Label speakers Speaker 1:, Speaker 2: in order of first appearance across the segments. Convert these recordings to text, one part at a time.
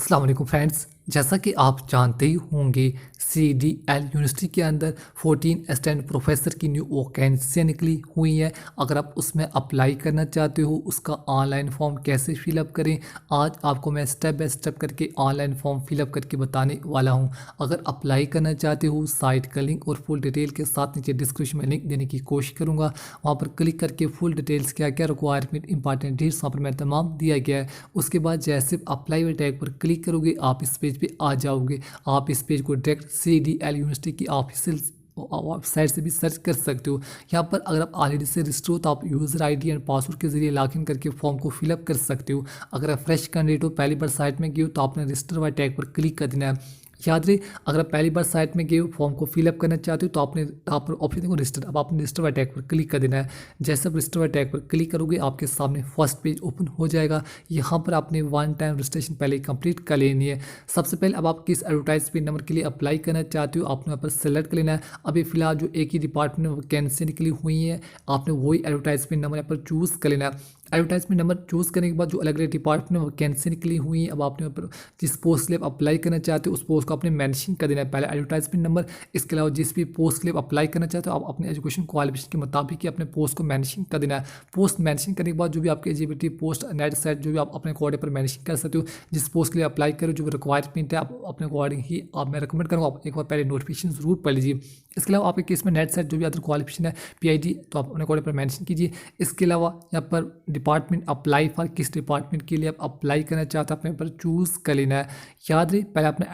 Speaker 1: अस्सलाम वालेकुम फ्रेंड्स। जैसा कि आप जानते ही होंगे, CDL यूनिवर्सिटी के अंदर 14 असिस्टेंट प्रोफेसर की न्यू वैकेंसियाँ निकली हुई हैं। अगर आप उसमें अप्लाई करना चाहते हो, उसका ऑनलाइन फॉर्म कैसे फिलअप करें, आज आपको मैं स्टेप बाय स्टेप करके ऑनलाइन फॉर्म फिलअप करके बताने वाला हूं। अगर अप्लाई करना चाहते हो, साइट का लिंक और फुल डिटेल के साथ नीचे डिस्क्रिप्शन में लिंक देने की कोशिश करूँगा। वहाँ पर क्लिक करके फुल डिटेल्स क्या क्या रिक्वायरमेंट इंपॉर्टेंट डिटेल्स वहाँ पर मैं तमाम दिया गया है। उसके बाद जैसे अप्लाई वाले टैग पर क्लिक करोगे, आप इस पेज पे आ जाओगे। आप इस पेज को डायरेक्ट CDL यूनिवर्सिटी की ऑफिशियल वेबसाइट से भी सर्च कर सकते हो। यहाँ पर अगर आप ऑलरेडी से रजिस्टर हो तो आप यूज़र आईडी एंड पासवर्ड के जरिए लॉगिन करके फॉर्म को फिलअप कर सकते हो। अगर आप फ्रेश कैंडिडेट हो, पहली बार साइट में गए हो, तो आपने रजिस्टर वाले टैग पर क्लिक कर देना है। याद रहे, अगर आप पहली बार साइट में गए हो, फॉर्म को फिलअप करना चाहते हो, तो आपने यहाँ पर ऑप्शन देखो रजिस्टर। अब आपने रजिस्टर वाले टैग पर क्लिक कर देना है। जैसे आप रजिस्टर वाले टैग पर क्लिक करोगे, आपके सामने फर्स्ट पेज ओपन हो जाएगा। यहाँ पर आपने वन टाइम रजिस्ट्रेशन पहले कंप्लीट कर लेनी है। सबसे पहले अब आप किस एडवर्टाइजमेंट नंबर के लिए अप्लाई करना चाहते हो, आपने यहाँ पर सेलेक्ट कर लेना है। अभी फिलहाल जो एक ही डिपार्टमेंट में वैकेंसी निकली हुई है, आपने वही एडवर्टाइजमेंट नंबर यहाँ पर चूज़ कर लेना है। एडवर्टाइजमेंट नंबर चूज़ करने के बाद जो अलग अलग डिपार्टमेंट में वैकेंसी निकली हुई है, अब आपने यहाँ पर जिस पोस्ट के लिए अप्लाई करना चाहते हो उस पोस्ट को आपने मेंशन कर देना है, पहले एडवर्टाइजमेंट नंबर। इसके अलावा जिस भी पोस्ट के लिए अप्लाई करना चाहते हो, आप अपने एजुकेशन क्वालिफिकेशन के मुताबिक ही अपने पोस्ट को मेंशन कर देना है। पोस्ट मेंशन करने के बाद जो भी आपकी एलिजिबिलिटी पोस्ट नेट सेट जो भी आप अपने अकॉर्डिंग पर मेंशन कर सकते हो। जिस पोस्ट के लिए अप्लाई करो, जो रिक्वायरमेंट है आप अपने अकॉर्डिंग ही आप मैं रिकमेंड करूँगा आप एक बार पहले नोटिफिकेशन जरूर पढ़ लीजिए। इसके अलावा आपके केस में नेट सेट जो भी अदर क्वालिफिकेशन है, PID, तो आप अपने अकॉर्डिंग पर मेंशन कीजिए। इसके अलावा यहाँ पर डिपार्टमेंट अप्लाई फॉर, किस डिपार्टमेंट के लिए आप अप्लाई करना चाहते हो अपने पर चूज़ कर लेना है। याद रहे, पहले आपने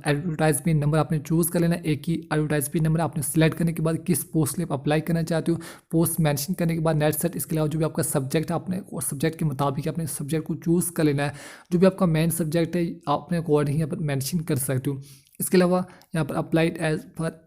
Speaker 1: एडवर्टाइजमेंट नंबर आपने चूज़ कर लेना है। एक ही एडवर्टाइजमेंट नंबर आपने सेलेक्ट करने के बाद किस पोस्ट के लिए आप अप्लाई करना चाहते हो, पोस्ट मेंशन करने के बाद नेट सेट। इसके अलावा जो भी आपका सब्जेक्ट है, आपने और सब्जेक्ट के मुताबिक अपने सब्जेक्ट को चूज़ कर लेना है। जो भी आपका मेन सब्जेक्ट है, आप अपने अकॉर्डिंग यहाँ पर मेंशन कर सकते हो। इसके अलावा यहाँ पर अप्लाइड एज पर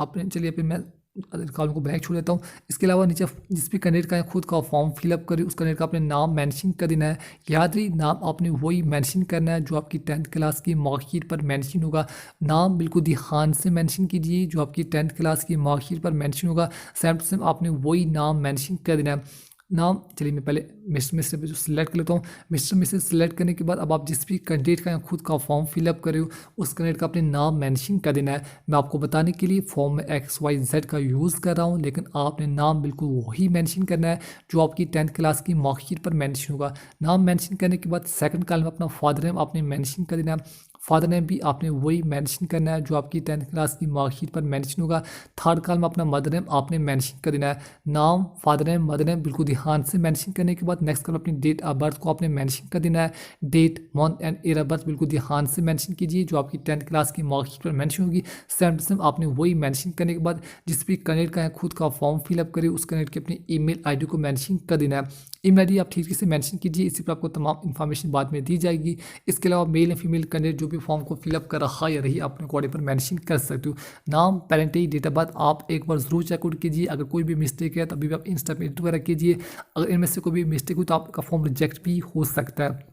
Speaker 1: आपने, चलिए फिर मैं कॉलम को ब्लैंक छोड़ देता हूँ। इसके अलावा नीचे जिस भी कैंडिडेट का खुद का फॉर्म फिलअप करे, उस कैंडिडेट का अपने नाम मेंशन कर देना है। याद रही, नाम आपने वही मेंशन करना है जो आपकी 10th क्लास की मार्कशीट पर मेंशन होगा। नाम बिल्कुल ध्यान से मेंशन कीजिए जो आपकी 10th क्लास की मार्कशीट पर मेंशन होगा। सेम टू सेम आपने वही नाम मेंशन कर देना है। नाम, चलिए मैं पहले मिस्टर मिस्टर पे जो सिलेक्ट कर लेता हूँ। मिस्टर मिस्टर सेलेक्ट करने के बाद अब आप जिस भी कैंडिडेट का खुद का फॉर्म फिलअप करे हो, उस कैंडिडेट का अपने नाम मेंशन कर देना है। मैं आपको बताने के लिए फॉर्म में XYZ का यूज़ कर रहा हूँ, लेकिन आपने नाम बिल्कुल वही मेंशन करना है जो आपकी 10th क्लास की मार्कशीट पर मेंशन होगा। नाम मेंशन करने के बाद सेकंड कॉलम में अपना फादर नेम आपने मेंशन कर देना है। फादर नेम भी आपने वही मेंशन करना है जो आपकी 10th क्लास की मार्कशीट पर मेंशन होगा। थर्ड कॉलम में अपना मदर नेम आपने मेंशन कर देना है। नाम, फादर नेम, मदर नेम बिल्कुल ध्यान से मेंशन करने के बाद नेक्स्ट कॉलम अपनी डेट ऑफ बर्थ को आपने मेंशन कर देना है। Date, month and year of birth बिल्कुल ध्यान से मेंशन कीजिए जो आपकी 10th क्लास की मार्कशीट पर मेंशन होगी। सेम टू सेम आपने वही मेंशन करने के बाद जिस भी कैंडिडेट का खुद का फॉर्म फिलअप करे, उस कैंडिडेट की अपनी ईमेल आईडी को मेंशन कर देना है। ईमेल आईडी आप ठीक से मेंशन कीजिए, इसी पर आपको तमाम इन्फॉर्मेशन बाद में दी जाएगी। इसके अलावा मेल या फीमेल कैंडिडेट जो भी फॉर्म को फिलअप कर रहा या रही, अपने अकॉर्डिंग पर मेंशन कर सकते हो। नाम, पेरेंटल डेट ऑफ बर्थ आप एक बार जरूर चेकआउट कीजिए। अगर कोई भी मिस्टेक है तभी भी आप इंस्टा पे एडिट वगैरह कीजिए। अगर इनमें से कोई भी मिस्टेक हो तो आपका फॉर्म रिजेक्ट भी हो सकता है।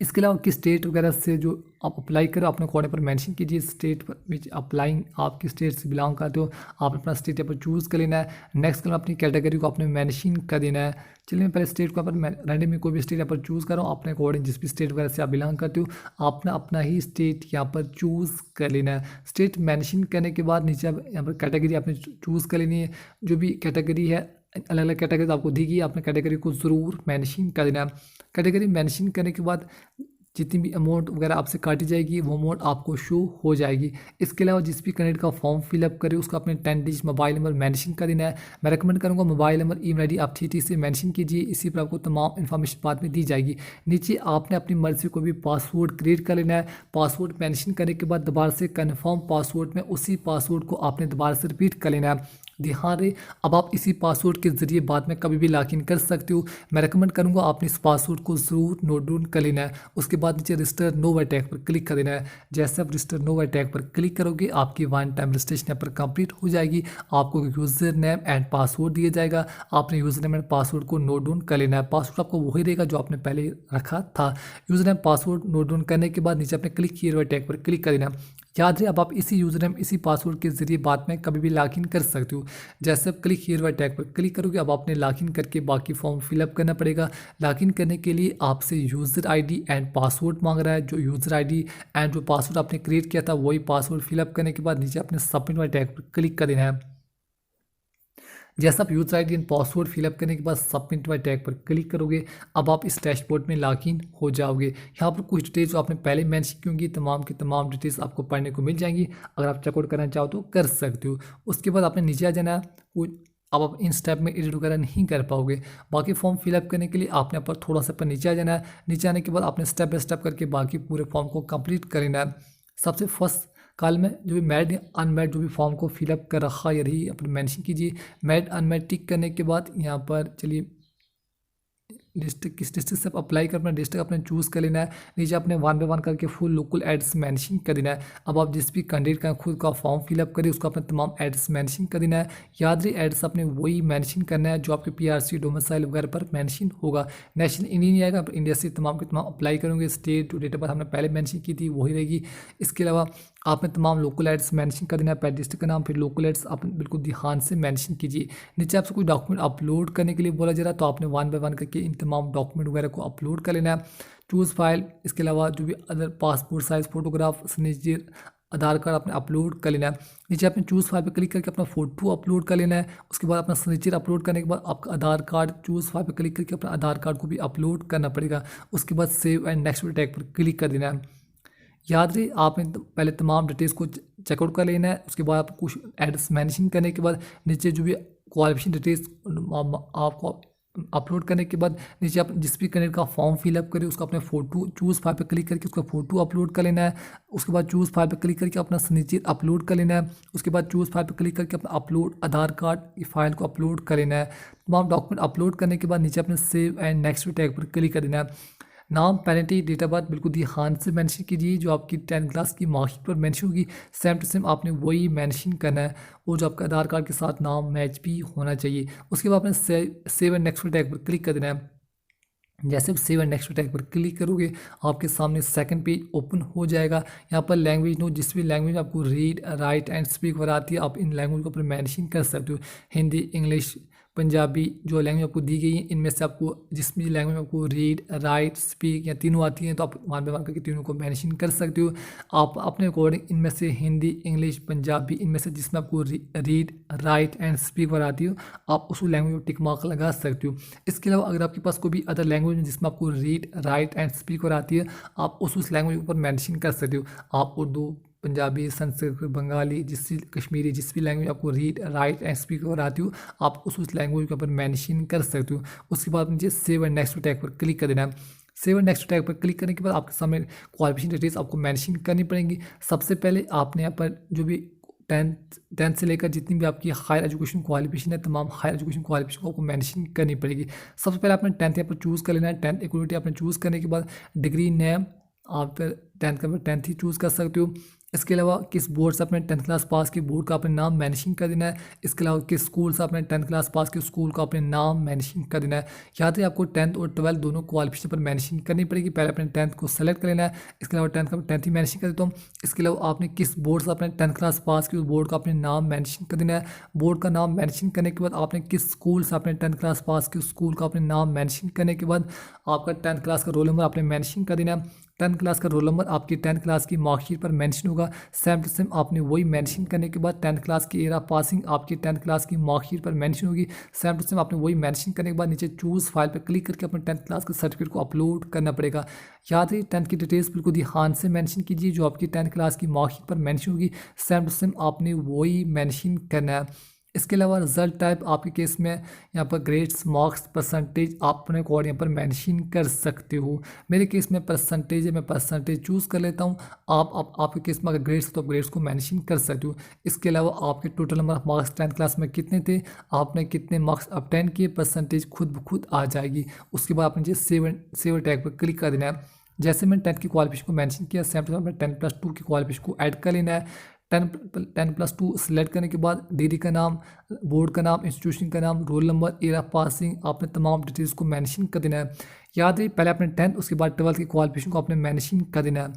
Speaker 1: इसके अलावा किस स्टेट वगैरह से जो आप अप्लाई करो, अपने अकॉर्डिंग पर मेंशन कीजिए। स्टेट विच अप्लाइंग, आप किस स्टेट से बिलोंग करते हो, आप अपना स्टेट यहाँ पर चूज़ कर लेना है। नेक्स्ट कलम अपनी कैटेगरी को आपने मेंशन कर देना है। चलिए मैं पहले स्टेट को यहाँ पर रैंडम में कोई भी स्टेट यहाँ पर चूज़ कर रहा हूँ। अपने अकॉर्डिंग जिस भी स्टेट वगैरह से आप बिलोंग करते हो, आपने अपना ही स्टेट यहाँ पर चूज़ कर लेना है। स्टेट मेंशन करने के बाद नीचे यहाँ पर कैटेगरी आपने चूज़ कर लेनी है। जो भी कैटेगरी है, अलग अलग कैटेगरी आपको दी गई, आपने कैटेगरी को ज़रूर मेंशन कर देना है। कैटेगरी मेंशन करने के बाद जितनी भी अमाउंट वगैरह आपसे काटी जाएगी वो अमाउंट आपको शो हो जाएगी। इसके अलावा जिस भी कैंडिडेट का फॉर्म फिलअप करे, उसका अपने 10 डिजिट मोबाइल नंबर मेंशन कर देना है। मैं रेकमेंड करूँगा मोबाइल नंबर, ईमेल आईडी आप ठीक से मेंशन कीजिए, इसी पर आपको तमाम इन्फॉर्मेशन बाद में दी जाएगी। नीचे आपने अपनी मर्जी से कोई भी पासवर्ड क्रिएट कर लेना है। पासवर्ड मेंशन करने के बाद दोबारा से कन्फर्म पासवर्ड में उसी पासवर्ड को आपने दोबारा से रिपीट कर लेना है। ध्यान रहे, अब आप इसी पासवर्ड के जरिए बाद में कभी भी लॉगिन कर सकते हो। मैं रेकमेंड करूंगा आपने इस पासवर्ड को जरूर नोट डाउन कर लेना है। उसके बाद नीचे रजिस्टर नो बाय टैग पर क्लिक कर देना है। जैसे आप रजिस्टर नो बाय टैग पर क्लिक करोगे, आपकी वन टाइम रजिस्ट्रेशन यहाँ पर कंप्लीट हो जाएगी। आपको यूज़र नेम एंड पासवर्ड दिया जाएगा, आपने यूज़र नेम एंड पासवर्ड को नोट डाउन कर लेना है। पासवर्ड आपको वही रहेगा जो आपने पहले रखा था। User name password note down करने के बाद नीचे आपने क्लिक किए हुए टैग पर क्लिक कर देना। याद रहे अब आप इसी यूज़र नेम इसी पासवर्ड के ज़रिए बाद में कभी भी लॉगिन कर सकते हो। जैसे आप क्लिक हियर वाले टैग पर क्लिक करोगे, अब आपने लॉगिन करके बाकी फॉर्म फिलअप करना पड़ेगा। लॉगिन करने के लिए आपसे यूज़र आईडी एंड पासवर्ड मांग रहा है। जो यूज़र आईडी एंड जो पासवर्ड आपने क्रिएट किया था वही पासवर्ड फिलअप करने के बाद नीचे आपने सबमिट वाले टैग पर क्लिक कर देना है। जैसा आप user ID and password fill up करने के बाद सबमिट वाले टैग पर क्लिक करोगे, अब आप इस डैशबोर्ड में लॉगिन हो जाओगे। यहाँ पर कुछ डिटेल्स जो आपने पहले मेंशन की होंगी, तमाम की तमाम डिटेल्स आपको पढ़ने को मिल जाएंगी। अगर आप चेकआउट करना चाहो तो कर सकते हो। उसके बाद आपने नीचे आ जाना है। अब आप इन स्टेप में एडिट वगैरह नहीं कर पाओगे। बाकी फॉर्म फिलअप करने के लिए आपने पर थोड़ा सा पर नीचे आ जाना है। नीचे आने के बाद आपने स्टेप बाय स्टेप करके बाकी पूरे फॉर्म को कंप्लीट करना है। सबसे फर्स्ट कॉल में जो भी मैरिड या अनमैरिड जो भी फॉर्म को फिलअप कर रखा है यही अपने मेंशन कीजिए। मैरिड अनमैरिड टिक करने के बाद यहाँ पर चलिए डिस्ट्रिक्ट किस डिस्ट्रिक्ट से आप अप्लाई कर, अपना डिस्ट्रिक्ट अपने चूज़ कर लेना है। नीचे आपने 1 बाय 1 करके फुल लोकल एड्रेस मेंशन कर देना है। अब आप जिस भी कैंडिडेट का खुद का फॉर्म फिलअप करिए उसका अपना तमाम एड्रेस मेंशन कर देना है। याद रहे एड्रेस आपने वही मेंशन करना है जो आपके पीआरसी डोमिसाइल वगैरह पर मेंशन होगा। नेशनल इंडिया नहीं आएगा, इंडिया से तमाम के तमाम अप्लाई करेंगे। स्टेट जो डेट ऑफ बर्थ हमने पहले मेंशन की थी वही रहेगी। इसके अलावा आपने तमाम लोकल एड्रेस मेंशन कर देना है, पहले डिस्ट्रिक्ट का नाम फिर लोकल एड्रेस आप बिल्कुल ध्यान से मेंशन कीजिए। नीचे आपसे कोई डॉक्यूमेंट अपलोड करने के लिए बोला जा रहा है तो आपने 1 बाय 1 करके इन तमाम डॉक्यूमेंट वगैरह को अपलोड कर लेना है। चूज़ फाइल, इसके अलावा जो भी other passport size photograph, signature, Aadhaar card आपने अपलोड कर लेना है। नीचे आपने चूज़ फाइल पर क्लिक करके अपना फोटो अपलोड कर लेना है। उसके बाद अपना सिग्नेचर अपलोड करने के बाद आपका आधार कार्ड चूज़ फाइल पर क्लिक करके अपना आधार कार्ड को भी अपलोड करना पड़ेगा। उसके बाद सेव एंड नेक्स्ट टैग पर क्लिक कर देना है। याद रहे आपने पहले तमाम डिटेल्स को चेकआउट कर लेना है। उसके बाद आप कुछ एड्रेस मेंशन करने के बाद नीचे जो भी क्वालिफिकेशन डिटेल्स आपको अपलोड करने के बाद नीचे आप जिस भी कैंडिडेट का फॉर्म फिलअप करें उसका अपने फोटो चूज़ फाइल पे क्लिक करके उसका फोटो अपलोड कर लेना है। उसके बाद चूज़ फाइल पे क्लिक करके अपना सिग्नेचर अपलोड कर लेना है। उसके बाद चूज़ फाइल पे क्लिक करके अपना अपलोड आधार कार्ड की फाइल को अपलोड कर लेना है। तमाम डॉक्यूमेंट अपलोड करने के बाद नीचे अपने सेव एंड नेक्स्ट टैग पर क्लिक कर देना है। नाम, पेरेंटी, डेट ऑफ बर्थ बिल्कुल ध्यान से मेंशन कीजिए। जो आपकी 10th क्लास की मार्कशीट पर मेंशन होगी सेम टू सेम आपने वही मेंशन करना है और जो आपका आधार कार्ड के साथ नाम मैच भी होना चाहिए। उसके बाद आपने सेव एंड नेक्स्ट टैग पर क्लिक कर देना है। जैसे आप सेव एंड नेक्स्ट टैग पर क्लिक करोगे आपके सामने सेकंड पेज ओपन हो जाएगा। यहाँ पर लैंग्वेज नो, जिस भी लैंग्वेज आपको रीड राइट एंड स्पीक वगैरह आती है आप इन लैंग्वेज को अपने मेंशन कर सकते हो। हिंदी, इंग्लिश, पंजाबी जो लैंग्वेज आपको दी गई है इनमें से आपको जिस भी लैंग्वेज में आपको रीड राइट स्पीक या तीनों आती हैं तो आप 1 बाय 1 करके तीनों को मेंशन कर सकते हो। आप अपने अकॉर्डिंग इनमें से हिंदी, इंग्लिश, पंजाबी इनमें से जिसमें आपको रीड राइट एंड स्पीक वगैरह आती हो आप उस लैंग्वेज में टिक मार्क लगा सकते हो। इसके अलावा अगर आपके पास कोई भी अदर लैंग्वेज है जिसमें आपको रीड राइट एंड स्पीक वगैरह आती है आप उस लैंग्वेज के ऊपर मेंशन कर सकते हो। आप उर्दू, पंजाबी, संस्कृत, बंगाली, कश्मीरी जिस भी लैंग्वेज आपको रीड राइट एंड स्पीक और आती हो आप उस लैंग्वेज के ऊपर मेंशन कर सकते हो। उसके बाद नीचे सेव एंड नेक्स्ट टैग पर क्लिक कर देना है। सेव एंड नेक्स्ट टैग पर क्लिक करने के बाद आपके सामने क्वालिफिकेशन डिटेल्स आपको मेंशन करनी पड़ेंगी। सबसे पहले आपने यहाँ पर जो भी टेंथ से लेकर जितनी भी आपकी हायर एजुकेशन क्वालिफिकेशन है तमाम हायर एजुकेशन क्वालिफिकेशन को आपको मेंशन करनी पड़ेगी। सबसे पहले आपने 10th यहाँ पर चूज़ कर लेना है। 10th इक्वलिटी आपने चूज़ करने के बाद डिग्री नेम आप 10th का 10th ही चूज़ कर सकते हो। इसके अलावा किस बोर्ड से आपने 10th क्लास पास की बोर्ड का अपने नाम मेंशन कर देना है। इसके अलावा किस स्कूल से आपने 10th क्लास पास की स्कूल का अपने नाम मेंशन कर देना है। याद है आपको 10th और 12th दोनों क्वालिफिकेशन पर मेंशन करनी पड़ेगी। पहले अपने 10th को सेलेक्ट कर लेना है। इसके अलावा 10th का 10th ही मेंशन कर देता हूँ। इसके अलावा आपने किस बोर्ड से अपने 10th क्लास पास की उस बोर्ड का अपने नाम मेंशन कर देना है। बोर्ड का नाम मेंशन करने के बाद आपने किस स्कूल से अपने 10th क्लास पास की स्कूल का अपने नाम मेंशन करने के बाद आपका 10th क्लास का रोल नंबर आपने मेंशन कर देना है। 10th क्लास का रोल नंबर आपकी 10th क्लास की मार्कशीट पर मेंशन होगा। सेम टू सेम आपने वही मेंशन करने के बाद 10th क्लास की ईयर ऑफ पासिंग आपकी 10th क्लास की मार्कशीट पर मेंशन होगी। सेम टू सेम आपने वही मेंशन करने के बाद नीचे चूज़ फाइल पर क्लिक करके अपने 10th क्लास के सर्टिफिकेट को अपलोड करना पड़ेगा। याद है 10th की डिटेल्स बिल्कुल ध्यान से मेंशन कीजिए। जो आपकी 10th क्लास की मार्कशीट पर मेंशन होगी सेम टू सेम आपने वही मेंशन करना है। इसके अलावा रिजल्ट टाइप आपके केस में यहाँ पर ग्रेड्स, मार्क्स, परसेंटेज आप अपने कोड यहाँ पर मेंशन कर सकते हो। मेरे केस में परसेंटेज है, मैं परसेंटेज चूज़ कर लेता हूँ। आपके केस में अगर ग्रेड्स तो आप ग्रेड्स को मेंशन कर सकते हो। इसके अलावा आपके total number of marks 10th class में कितने थे, आपने कितने मार्क्स ऑब्टेन किए, परसेंटेज खुद ब खुद आ जाएगी। उसके बाद आपने सेव टैग पर क्लिक कर देना है। जैसे मैंने 10th की क्वालिफिकेशन को मेंशन किया सेम टू सेम 10+2 की क्वालिफिकेशन को ऐड कर लेना है। 10+2 सेलेक्ट करने के बाद डिग्री का नाम, बोर्ड का नाम, इंस्टीट्यूशन का नाम, roll number, year of passing आपने तमाम डिटेल्स को मेंशन कर देना है। याद रही पहले आपने 10th उसके बाद 12th की क्वालिफिकेशन को आपने मेंशन कर देना है।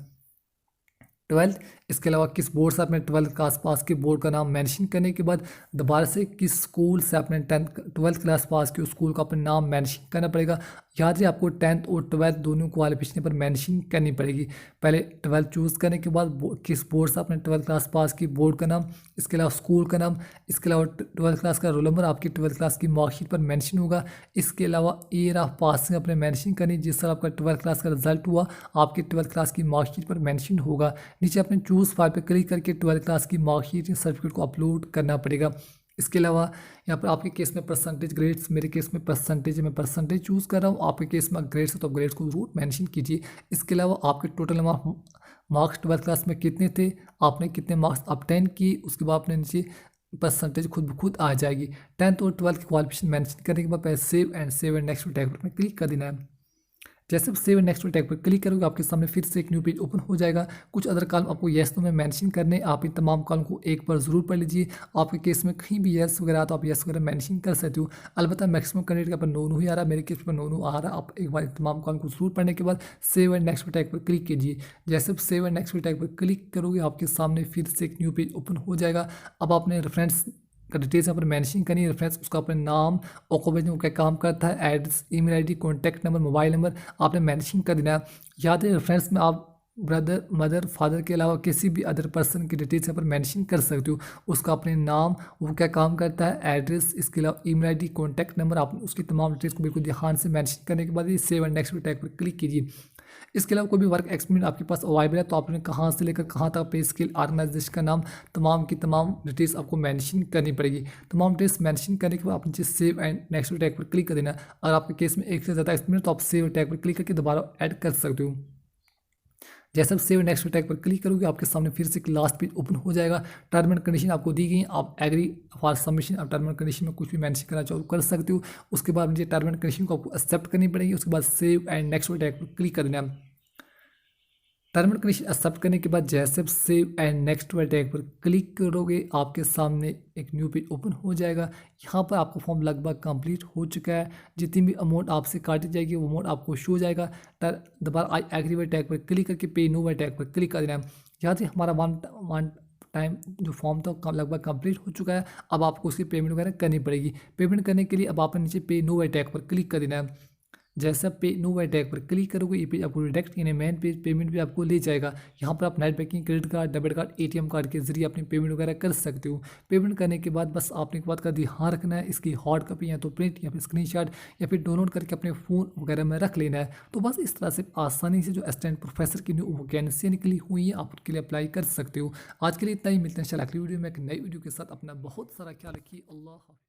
Speaker 1: ट्वेल्थ। इसके अलावा किस बोर्ड से आपने ट्वेल्थ क्लास पास की, बोर्ड का नाम मेंशन करने के बाद दोबारा से किस स्कूल से आपने ट्वेल्थ क्लास पास की, उस स्कूल का अपना नाम मेंशन करना पड़ेगा। याद रखिए आपको टेंथ और ट्वेल्थ दोनों क्वालिफिकेशन पर मेंशन करनी पड़ेगी। पहले ट्वेल्थ चूज़ करने के बाद किस बोर्ड से आपने ट्वेल्थ क्लास पास की, बोर्ड का नाम, इसके अलावा स्कूल का नाम, इसके अलावा ट्वेल्थ क्लास का रोल नंबर आपकी ट्वेल्थ क्लास की मार्कशीट पर मेंशन होगा। इसके अलावा ईयर ऑफ पासिंग आपने मेंशन करनी, जिस तरह आपका ट्वेल्थ क्लास का रिजल्ट हुआ आपकी ट्वेल्थ क्लास की मार्कशीट पर मेंशन होगा। नीचे अपने चूज़ फाइल पर क्लिक करके ट्वेल्थ क्लास की मार्कशीट या सर्टिफिकेट को अपलोड करना पड़ेगा। इसके अलावा यहाँ पर आपके केस में परसेंटेज ग्रेड्स, मेरे केस में परसेंटेज, मैं परसेंटेज चूज़ कर रहा हूँ। आपके केस में ग्रेड्स है तो ग्रेड्स को जरूर मेंशन कीजिए। इसके अलावा आपके टोटल मार्क्स ट्वेल्थ क्लास में कितने थे, आपने कितने मार्क्स ऑब्टेन किए, उसके बाद आपने नीचे परसेंटेज खुद ब खुद आ जाएगी। टेंथ और ट्वेल्थ की क्वालिफिकेशन मेंशन करने के बाद पहले सेव एंड नेक्स्ट टैग पर क्लिक कर देना है। जैसे आप सेव एंड नेक्स्ट टैग पर क्लिक करोगे आपके सामने फिर से एक न्यू पेज ओपन हो जाएगा। कुछ अदर कॉलम आपको येस नो में मेंशन करने, आप इन तमाम कॉलम को एक बार जरूर पढ़ लीजिए। आपके केस में कहीं भी येस वगैरह तो आप येस वगैरह मेंशन कर सकते हो। अलबत्ता मैक्सिमम कैंडिडेट का पर नो ही आ रहा है, मेरे केस पर नो आ रहा है। आप एक बार इन तमाम कॉलम को जरूर पढ़ने के बाद सेव एंड नेक्स्ट टैग पर क्लिक कीजिए। जैसे आप सेव एंड नेक्स्ट टैग पर क्लिक करोगे आपके सामने फिर से एक न्यू पेज ओपन हो जाएगा। अब आपने रेफरेंस का डिटेल्स यहाँ पर मेंशन करनी है। रेफरेंस उसका अपने नाम, ऑक्यूपेशन वो क्या काम करता है, address, email ID, contact number, mobile number आपने मेंशन कर देना है। याद है रेफरेंस में आप ब्रदर, मदर, फादर के अलावा किसी भी अदर पर्सन की डिटेल्स यहाँ पर मेंशन कर सकते हो। उसका अपने नाम, वो क्या काम करता है, एड्रेस, इसके अलावा ईमेल आईडी, कॉन्टैक्ट नंबर, आप उसकी तमाम डिटेल्स को बिल्कुल ध्यान से मेंशन करने के बाद ये सेव एंड नेक्स्ट टैग पर क्लिक कीजिए। इसके अलावा कोई भी वर्क एक्सपीरियंस आपके पास अवेलेबल है तो आपने कहाँ से लेकर कहाँ तक पे स्केल, ऑर्गेनाइजेशन का नाम, तमाम की तमाम डिटेल्स आपको मेंशन करनी पड़ेगी। तमाम डिटेल्स मेंशन करने के बाद आप नीचे सेव एंड नेक्स्ट टैग पर क्लिक कर देना। अगर आपके केस में एक से ज़्यादा एक्सपीरियंस तो आप सेव टैग पर क्लिक करके दोबारा ऐड कर सकते हो। जैसे आप सेव नेक्स्ट टैग पर क्लिक करोगे आपके सामने फिर से एक लास्ट पेज ओपन हो जाएगा। टर्म एंड कंडीशन आपको दी गई, आप एग्री फॉर सबमिशन, आप टर्म एंड कंडीशन में कुछ भी मेंशन करना चाहो कर सकते हो। उसके बाद मुझे टर्म एंड कंडीशन को आपको एक्सेप्ट करनी पड़ेगी। उसके बाद सेव एंड नेक्स्ट टैग पर क्लिक कर देना। टर्म एंड कंडीशन एक्सेप्ट करने के बाद जैसे आप सेव एंड नेक्स्ट टैग पर क्लिक करोगे आपके सामने एक न्यू पेज ओपन हो जाएगा। यहाँ पर आपका फॉर्म लगभग कंप्लीट हो चुका है। जितनी भी अमाउंट आपसे काटी जाएगी वो अमाउंट आपको शो हो जाएगा। दोबारा आई एग्री टैग पर क्लिक करके पे नो टैग पर क्लिक कर देना। यहाँ से हमारा वन टाइम जो फॉर्म था लगभग कंप्लीट हो चुका है। अब आपको उसकी पेमेंट वगैरह करनी पड़ेगी। पेमेंट करने के लिए अब आपने नीचे पे नो टैग पर क्लिक कर देना है। जैसे आप पे नो टैग पर क्लिक करोगे ये पेज आपको डायरेक्ट यानी मेन पेज पेमेंट पे आपको ले जाएगा। यहाँ पर आप net banking, credit card, debit card, ATM card के जरिए अपनी पेमेंट वगैरह कर सकते हो। पेमेंट करने के बाद बस आपने एक बात का ध्यान रखना है, इसकी हार्ड कॉपी या तो प्रिंट या फिर स्क्रीनशॉट या फिर डाउनलोड करके अपने फ़ोन वगैरह में रख लेना है। तो बस इस तरह से आसानी से जो असिस्टेंट प्रोफेसर की न्यू वैकेंसी निकली हुई है आप उसके लिए अप्लाई कर सकते हो। आज के लिए इतना ही, मिलते हैं इंशाल्लाह अगली वीडियो में एक नई वीडियो के साथ। अपना बहुत सारा ख्याल रखिए। अल्लाह हाफ़िज़।